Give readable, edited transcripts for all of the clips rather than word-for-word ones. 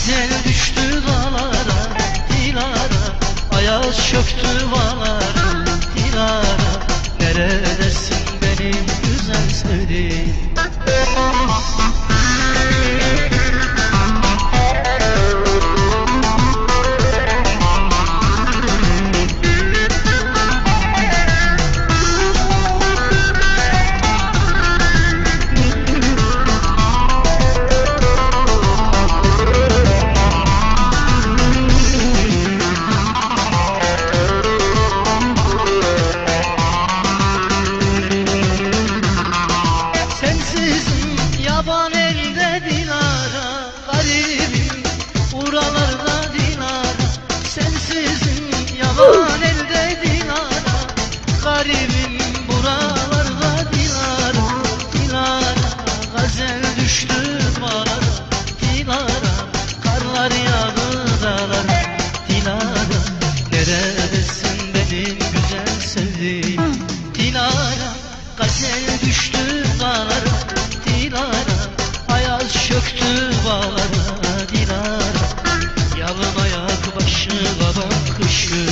gazel düştü dağlara, Dilara. Ayaz çöktü bağlara, Dilara. Neredesin benim güzel sevdiğim? Yaban elde Dilara, garibim buralarda Dilara. Sensizim yaban elde Dilara, garibim buralarda Dilara. Dilara, gazel düştü bağlara, Dilara. Karlar yağdı dağlara, Dilara. Neredesin benim güzel sevdiğim? Dilara, gazel düştü dağlara, Dilara. Ayaz çöktü bağlara, Dilara. Yalın ayak başı kabak kış günü.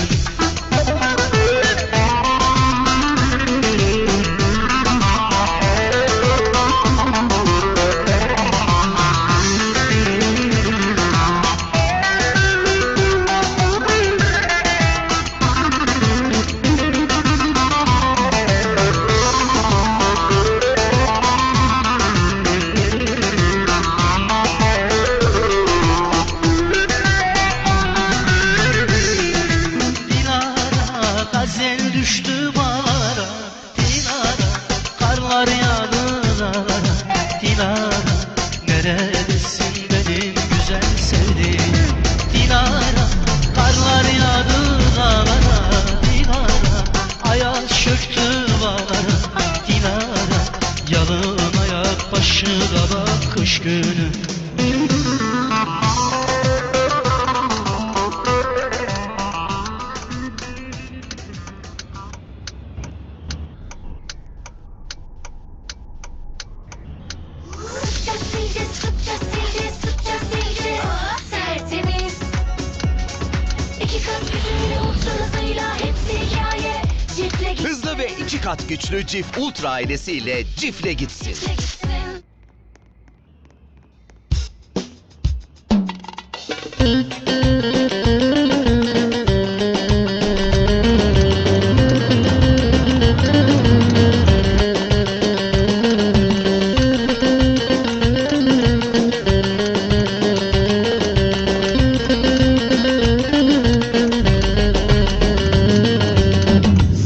Gazel düştü bağlara, Dilara. Karlar yağdı dağlara, Dilara. Neredesin benim güzel sevdiğim? Dilara. Karlar yağdı dağlara, Dilara. Ayaz çöktü bağlara, Dilara. Yalın ayak başı kabak kış günü. Sıkça sildi, tertemiz. 2 kat gücüyle, ultra hızıyla, hepsi hikaye. Cif'le gitsin. Hızlı ve 2 kat güçlü Cif Ultra ailesiyle Cif'le gitsin. Cif'le gitsin.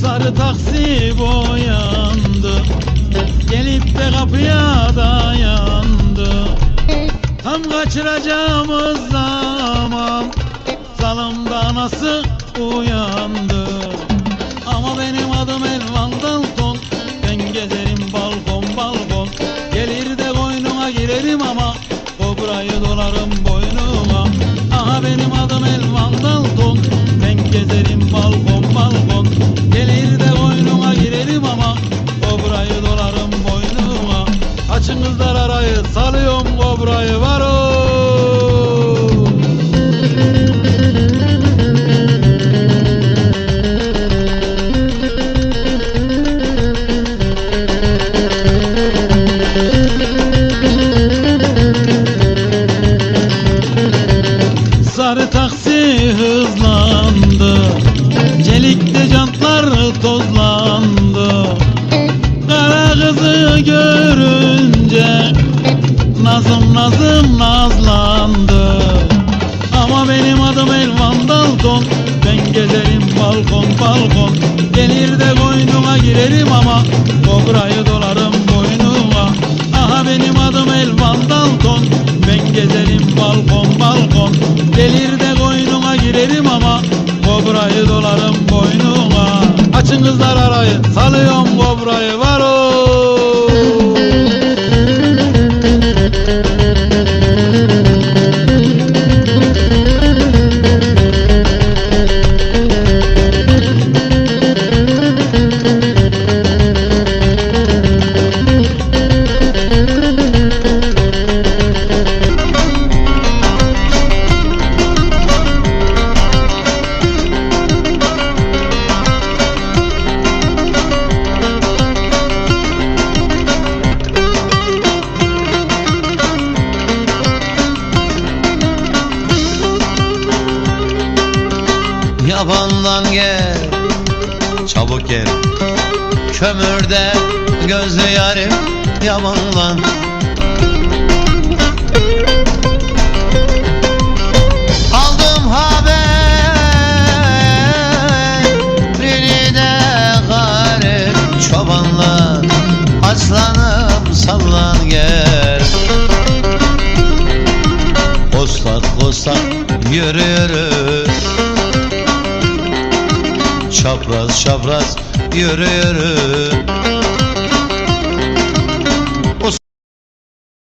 Sarı taksi boyandı, gelip de kapıya dayandı. Tam kaçıracağımız zaman salımda anası uyandı. Ama benim adım Elvan Dalton, ben gezerim balkon balkon. Gelir de koynuma girerim ama kobrayı dolarım boynuma. Aha benim adım Elvan Dalton, ben gezerim balkon balkon. Gelir de koynuma girerim ama kobrayı dolarım boynuma. Açın kızlar arayı, salıyorum kobrayı, var o. Sarı taksi hızlandı, çelikte jantlar tozlandı. Kara kızı görünce nazım nazım nazlandı. Ama benim adım Elvan Dalton, ben gezerim balkon balkon. Gelir de koynuma girerim ama kobrayı dolarım boynuma. Aha benim adım Elvan Dalton, ben gezerim balkon balkon. Gelir de koynuma girerim ama kobrayı dolarım boynuma. Açın kızlar arayı, salıyorum kobrayı, var o. sallan gel, çabuk gel. Kömürde gözlü yarim yamanlan. Aldım haberini de garip çobanlar. Aslanım sallan gel, koslak koslak yürü yürü, çapraz çapraz yürü yürü.